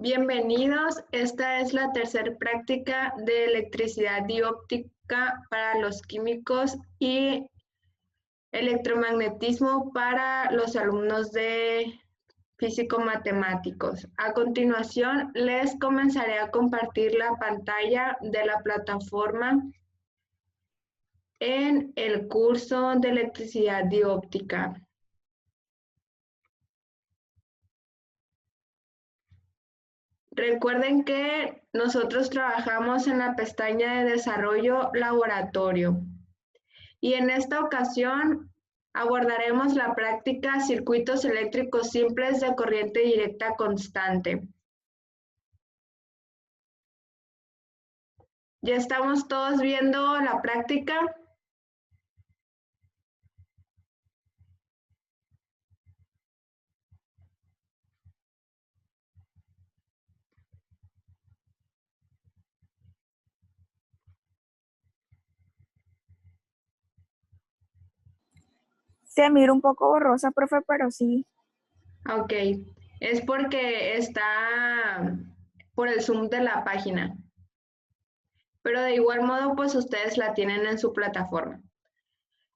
Bienvenidos, esta es la tercera práctica de electricidad dióptica para los químicos y electromagnetismo para los alumnos de físico-matemáticos. A continuación, les comenzaré a compartir la pantalla de la plataforma en el curso de electricidad dióptica. Recuerden que nosotros trabajamos en la pestaña de desarrollo laboratorio y en esta ocasión abordaremos la práctica circuitos eléctricos simples de corriente directa constante. ¿Ya estamos todos viendo la práctica? Se mira un poco borrosa, profe, pero sí. Ok, es porque está por el zoom de la página. Pero de igual modo, pues ustedes la tienen en su plataforma.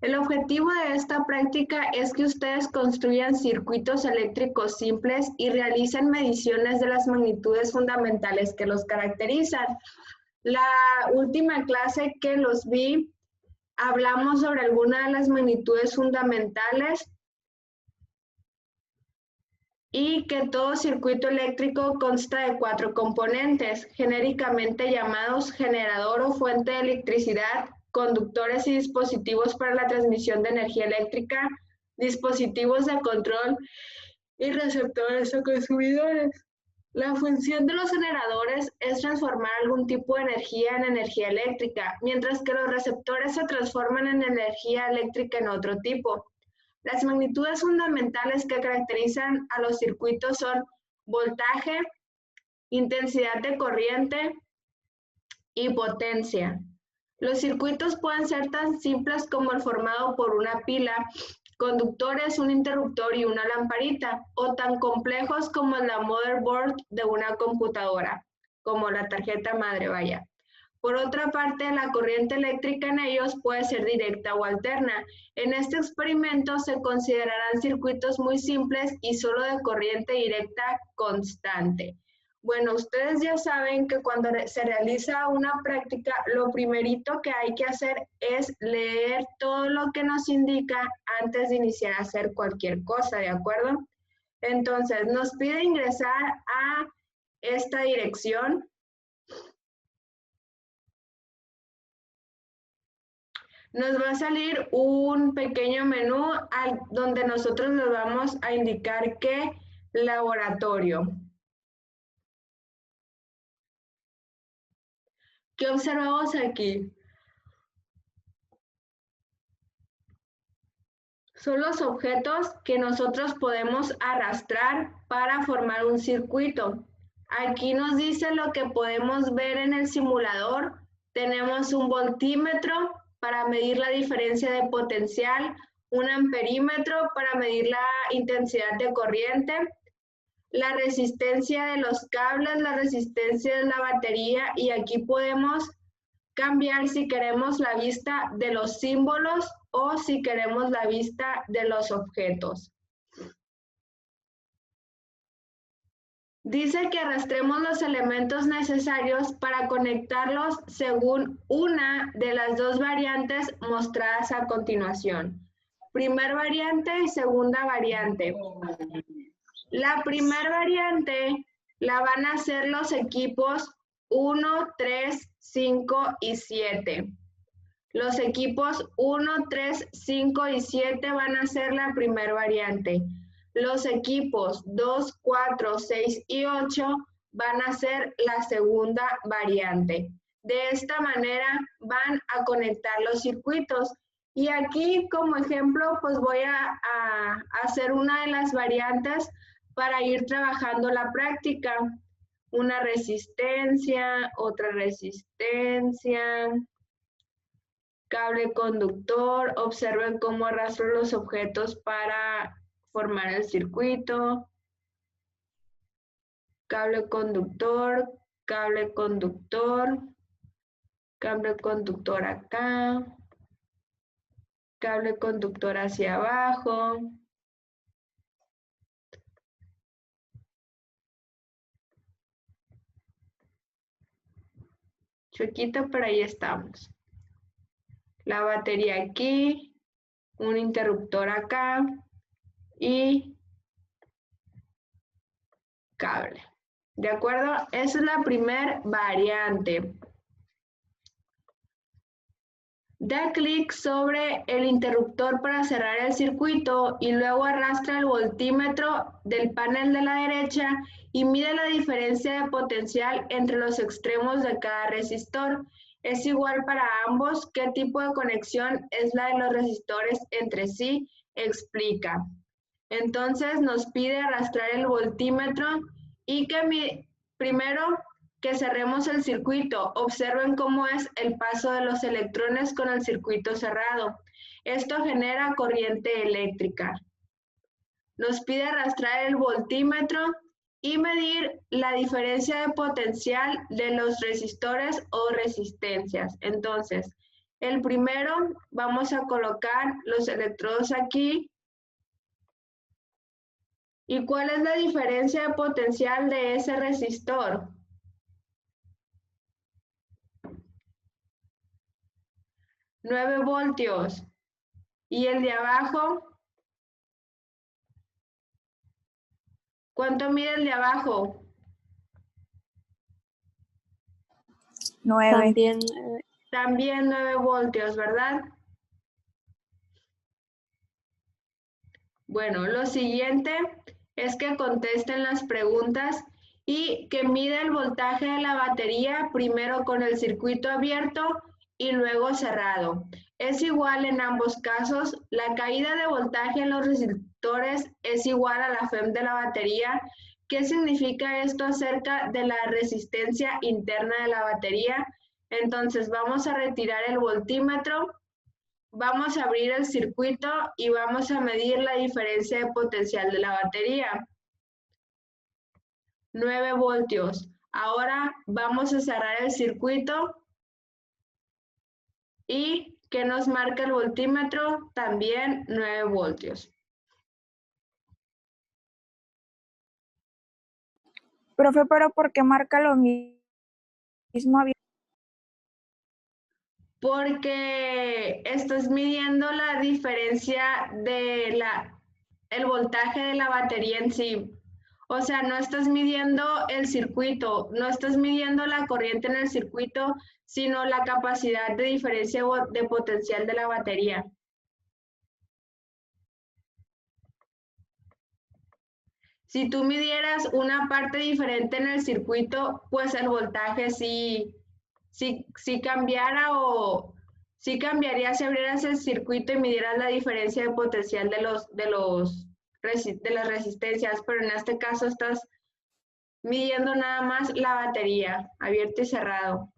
El objetivo de esta práctica es que ustedes construyan circuitos eléctricos simples y realicen mediciones de las magnitudes fundamentales que los caracterizan. La última clase que los vi, hablamos sobre algunas de las magnitudes fundamentales y que todo circuito eléctrico consta de 4 componentes, genéricamente llamados generador o fuente de electricidad, conductores y dispositivos para la transmisión de energía eléctrica, dispositivos de control y receptores o consumidores. La función de los generadores es transformar algún tipo de energía en energía eléctrica, mientras que los receptores se transforman en energía eléctrica en otro tipo. Las magnitudes fundamentales que caracterizan a los circuitos son voltaje, intensidad de corriente y potencia. Los circuitos pueden ser tan simples como el formado por una pila, conductores, un interruptor y una lamparita, o tan complejos como la motherboard de una computadora, como la tarjeta madre, vaya. Por otra parte, la corriente eléctrica en ellos puede ser directa o alterna. En este experimento se considerarán circuitos muy simples y solo de corriente directa constante. Bueno, ustedes ya saben que cuando se realiza una práctica, lo primerito que hay que hacer es leer todo lo que nos indica antes de iniciar a hacer cualquier cosa, ¿de acuerdo? Entonces, nos pide ingresar a esta dirección. Nos va a salir un pequeño menú donde nosotros le vamos a indicar que laboratorio. ¿Qué observamos aquí? Son los objetos que nosotros podemos arrastrar para formar un circuito. Aquí nos dice lo que podemos ver en el simulador. Tenemos un voltímetro para medir la diferencia de potencial, un amperímetro para medir la intensidad de corriente, la resistencia de los cables, la resistencia de la batería, y aquí podemos cambiar si queremos la vista de los símbolos o si queremos la vista de los objetos. Dice que arrastremos los elementos necesarios para conectarlos según una de las dos variantes mostradas a continuación. Primer variante y segunda variante. La primera variante la van a hacer los equipos 1, 3, 5 y 7. Los equipos 1, 3, 5 y 7 van a ser la primera variante. Los equipos 2, 4, 6 y 8 van a ser la segunda variante. De esta manera van a conectar los circuitos. Y aquí como ejemplo, pues voy a hacer una de las variantes para ir trabajando la práctica. Una resistencia, otra resistencia, cable conductor. Observen cómo arrastro los objetos para formar el circuito. cable conductor, cable conductor, cable conductor acá, cable conductor hacia abajo. Chuequito, pero ahí estamos. La batería aquí, un interruptor acá y cable. ¿De acuerdo? Esa es la primera variante. Da clic sobre el interruptor para cerrar el circuito y luego arrastra el voltímetro del panel de la derecha y mide la diferencia de potencial entre los extremos de cada resistor. Es igual para ambos. ¿Qué tipo de conexión es la de los resistores entre sí? Explica. Entonces nos pide arrastrar el voltímetro y que primero que cerremos el circuito. Observen cómo es el paso de los electrones con el circuito cerrado. Esto genera corriente eléctrica. Nos pide arrastrar el voltímetro y medir la diferencia de potencial de los resistores o resistencias. Entonces, el primero, vamos a colocar los electrodos aquí. ¿Y cuál es la diferencia de potencial de ese resistor? 9 voltios. ¿Y el de abajo? ¿Cuánto mide el de abajo? 9. También 9 voltios, ¿verdad? Bueno, lo siguiente es que contesten las preguntas y que mida el voltaje de la batería primero con el circuito abierto y luego cerrado. Es igual en ambos casos. La caída de voltaje en los resistores es igual a la FEM de la batería. ¿Qué significa esto acerca de la resistencia interna de la batería? Entonces vamos a retirar el voltímetro. Vamos a abrir el circuito y vamos a medir la diferencia de potencial de la batería. 9 voltios. Ahora vamos a cerrar el circuito y que nos marca el voltímetro, también 9 voltios. Profe, pero ¿por qué marca lo mismo abierto? Porque estás midiendo la diferencia de el voltaje de la batería en sí. O sea, no estás midiendo el circuito, no estás midiendo la corriente en el circuito, sino la capacidad de diferencia de potencial de la batería. Si tú midieras una parte diferente en el circuito, pues el voltaje sí cambiara o sí cambiaría si abrieras el circuito y midieras la diferencia de potencial de las resistencias, pero en este caso estás midiendo nada más la batería, abierto y cerrado.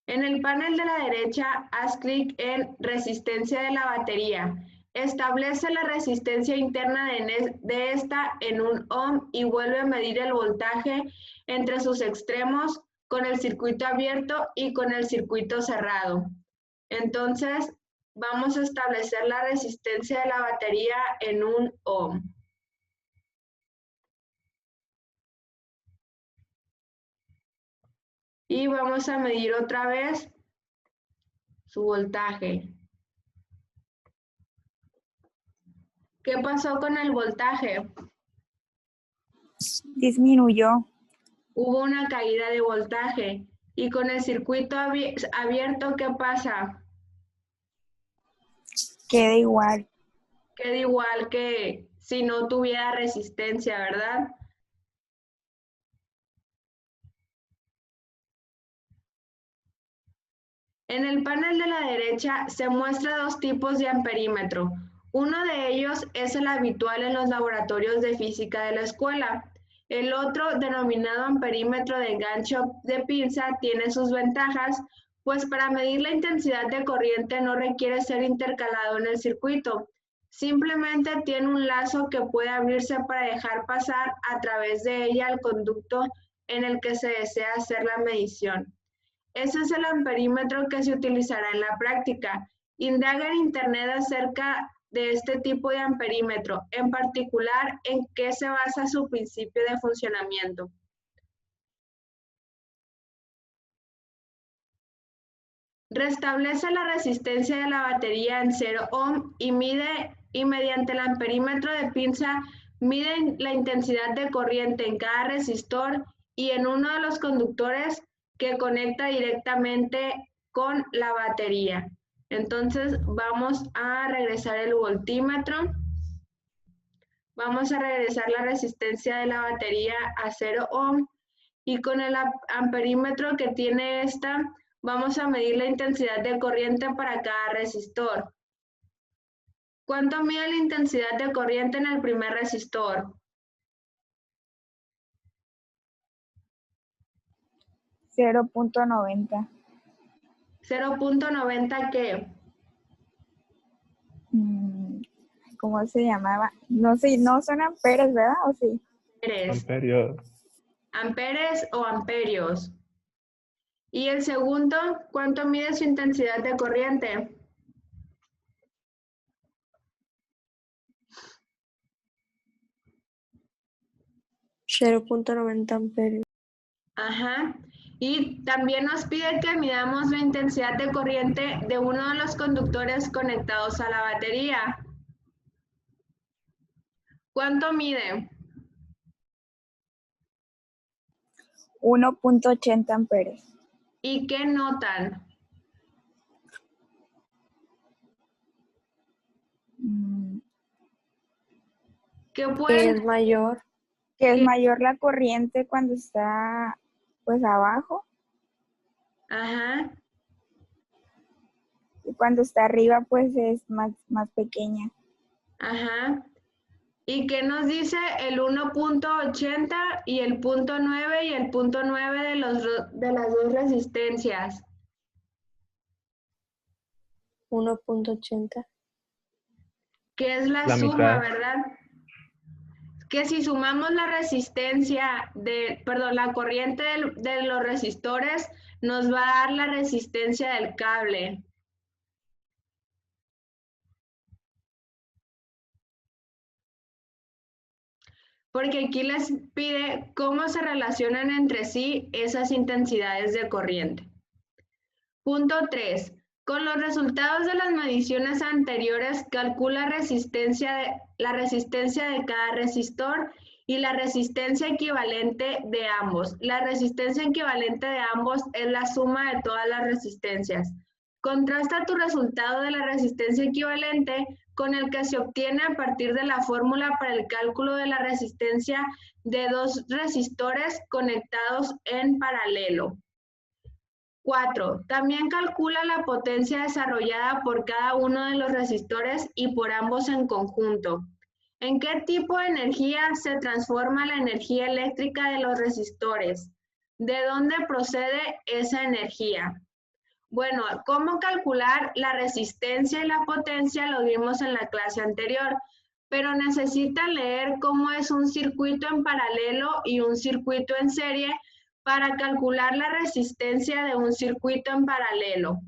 En el panel de la derecha, haz clic en resistencia de la batería. Establece la resistencia interna de esta en 1 ohm y vuelve a medir el voltaje entre sus extremos con el circuito abierto y con el circuito cerrado. Entonces, vamos a establecer la resistencia de la batería en 1 ohm. Y vamos a medir otra vez su voltaje. ¿Qué pasó con el voltaje? Disminuyó. Hubo una caída de voltaje. Y con el circuito abierto, ¿qué pasa? Queda igual. Queda igual que si no tuviera resistencia, ¿verdad? En el panel de la derecha se muestra 2 tipos de amperímetro. Uno de ellos es el habitual en los laboratorios de física de la escuela. El otro, denominado amperímetro de gancho de pinza, tiene sus ventajas, pues para medir la intensidad de corriente no requiere ser intercalado en el circuito. Simplemente tiene un lazo que puede abrirse para dejar pasar a través de ella el conducto en el que se desea hacer la medición. Ese es el amperímetro que se utilizará en la práctica. Indaga en Internet acerca de este tipo de amperímetro, en particular en qué se basa su principio de funcionamiento. Restablece la resistencia de la batería en 0 ohm y mediante el amperímetro de pinza mide la intensidad de corriente en cada resistor y en uno de los conductores que conecta directamente con la batería. Entonces vamos a regresar el voltímetro. Vamos a regresar la resistencia de la batería a 0 ohm y con el amperímetro que tiene esta vamos a medir la intensidad de corriente para cada resistor. ¿Cuánto mide la intensidad de corriente en el primer resistor? 0.90. ¿0.90 qué? ¿Cómo se llamaba? No sé, no son amperes, ¿verdad? ¿O sí? Amperios. Amperes o amperios. Y el segundo, ¿cuánto mide su intensidad de corriente? $0.90 amperios. Ajá. Y también nos pide que midamos la intensidad de corriente de uno de los conductores conectados a la batería. ¿Cuánto mide? 1.80 amperes. ¿Y qué notan? ¿Qué Que pueden? es mayor. Que es ¿Qué? mayor la corriente cuando está pues abajo Ajá. y cuando está arriba pues es más pequeña. Ajá. ¿Y qué nos dice el 1.80 y el 0.9 y el 0.9 de las dos resistencias? 1.80. Que es la La suma, mitad. ¿verdad? Que si sumamos la resistencia la corriente de los resistores, nos va a dar la resistencia del cable. Porque aquí les pide cómo se relacionan entre sí esas intensidades de corriente. Punto 3. Con los resultados de las mediciones anteriores, calcula la resistencia de cada resistor y la resistencia equivalente de ambos. La resistencia equivalente de ambos es la suma de todas las resistencias. Contrasta tu resultado de la resistencia equivalente con el que se obtiene a partir de la fórmula para el cálculo de la resistencia de dos resistores conectados en paralelo. 4. También calcula la potencia desarrollada por cada uno de los resistores y por ambos en conjunto. ¿En qué tipo de energía se transforma la energía eléctrica de los resistores? ¿De dónde procede esa energía? Bueno, cómo calcular la resistencia y la potencia lo vimos en la clase anterior, pero necesitan leer cómo es un circuito en paralelo y un circuito en serie para calcular la resistencia de un circuito en paralelo.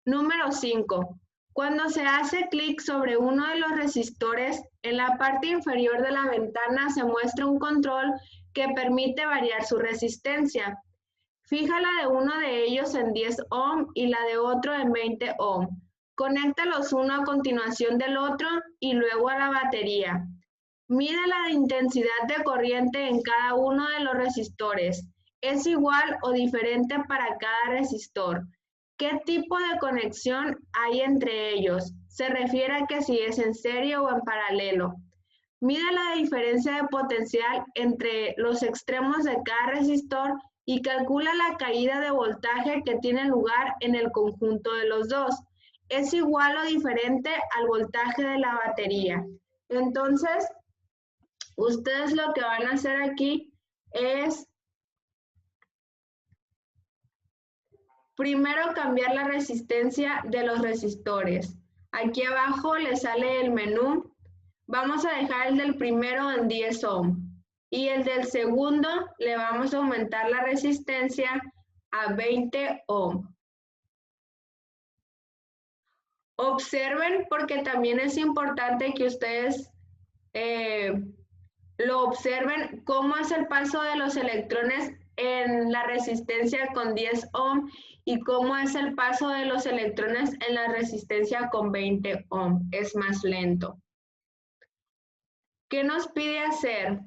Número 5. Cuando se hace clic sobre uno de los resistores, en la parte inferior de la ventana se muestra un control que permite variar su resistencia. Fija la de uno de ellos en 10 ohm y la de otro en 20 ohm. Conéctalos uno a continuación del otro y luego a la batería. Mide la intensidad de corriente en cada uno de los resistores. ¿Es igual o diferente para cada resistor? ¿Qué tipo de conexión hay entre ellos? Se refiere a que si es en serie o en paralelo. Mide la diferencia de potencial entre los extremos de cada resistor y calcula la caída de voltaje que tiene lugar en el conjunto de los dos. ¿Es igual o diferente al voltaje de la batería? Entonces, ustedes lo que van a hacer aquí es primero cambiar la resistencia de los resistores. Aquí abajo le sale el menú. Vamos a dejar el del primero en 10 ohm y el del segundo le vamos a aumentar la resistencia a 20 ohm. Observen, porque también es importante que ustedes lo observen, cómo es el paso de los electrones en la resistencia con 10 ohm y cómo es el paso de los electrones en la resistencia con 20 ohm. Es más lento. ¿Qué nos pide hacer?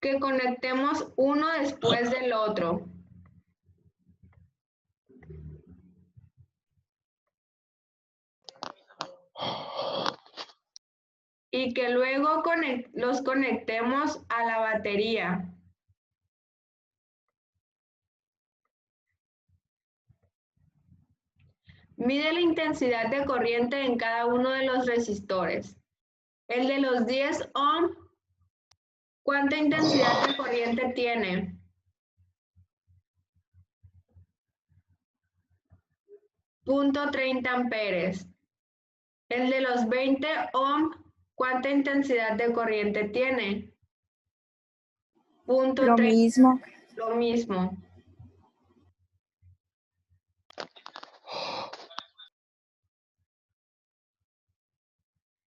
Que conectemos uno después del otro. Y que luego los conectemos a la batería. Mide la intensidad de corriente en cada uno de los resistores. El de los 10 ohm, ¿cuánta intensidad de corriente tiene? 0.30 amperes. El de los 20 ohm, ¿cuánta intensidad de corriente tiene? 0.30. Lo mismo. Lo mismo.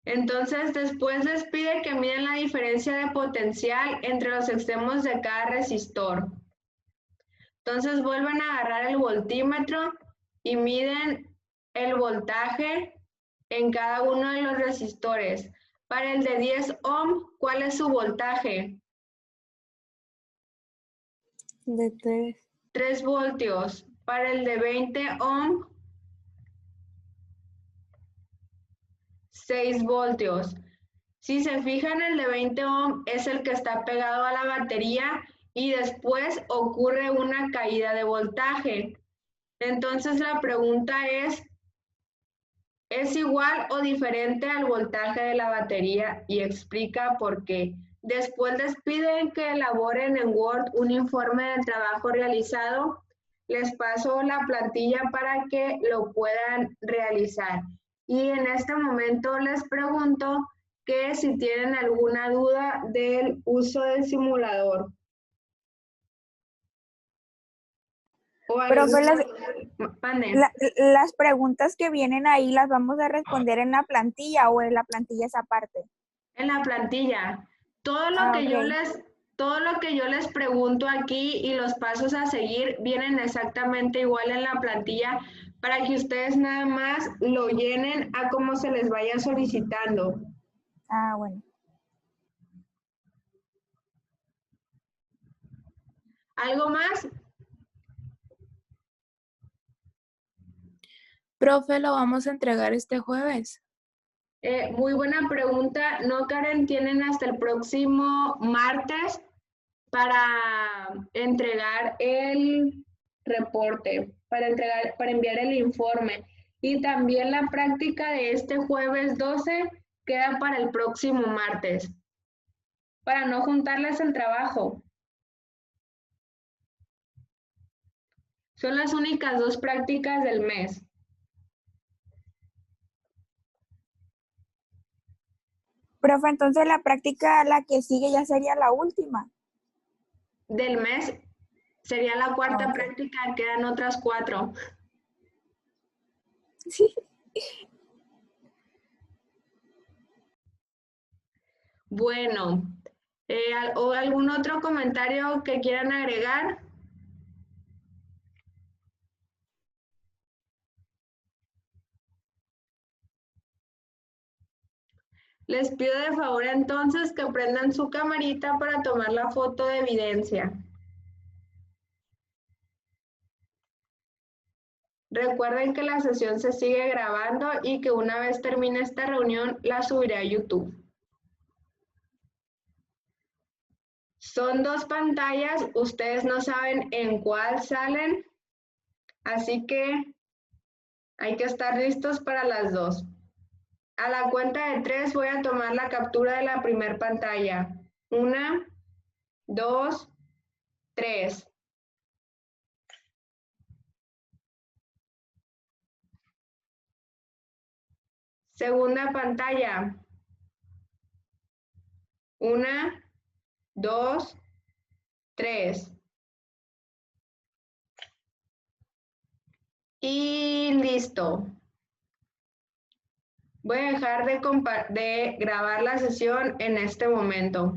Entonces, después les pide que midan la diferencia de potencial entre los extremos de cada resistor. Entonces, vuelven a agarrar el voltímetro y miden el voltaje en cada uno de los resistores. Para el de 10 ohm, ¿cuál es su voltaje? De 3. 3 voltios. Para el de 20 ohm, 6 voltios. Si se fijan, el de 20 ohm es el que está pegado a la batería y después ocurre una caída de voltaje. Entonces la pregunta ¿es igual o diferente al voltaje de la batería? Y explica por qué. Después les piden que elaboren en Word un informe del trabajo realizado. Les paso la plantilla para que lo puedan realizar. Y en este momento les pregunto que si tienen alguna duda del uso del simulador. O Profe, mande. las preguntas que vienen ahí las vamos a responder en la plantilla o en la plantilla esa parte. En la plantilla. Todo lo que yo les pregunto aquí y los pasos a seguir vienen exactamente igual en la plantilla para que ustedes nada más lo llenen a como se les vaya solicitando. Ah, bueno. ¿Algo más? Profe, lo vamos a entregar este jueves. Muy buena pregunta. No, Karen, tienen hasta el próximo martes para entregar el reporte, para enviar el informe. Y también la práctica de este jueves 12 queda para el próximo martes, para no juntarles el trabajo. Son las únicas 2 prácticas del mes. Profe, entonces la práctica, la que sigue ya sería la última. Del mes sería la cuarta Ok. práctica, quedan otras 4. Sí. Bueno, ¿o algún otro comentario que quieran agregar? Les pido de favor entonces que prendan su camarita para tomar la foto de evidencia. Recuerden que la sesión se sigue grabando y que una vez termine esta reunión la subiré a YouTube. Son 2 pantallas, ustedes no saben en cuál salen, así que hay que estar listos para las 2. A la cuenta de 3 voy a tomar la captura de la primera pantalla. 1, 2, 3. Segunda pantalla. 1, 2, 3. Y listo. Voy a dejar de grabar la sesión en este momento.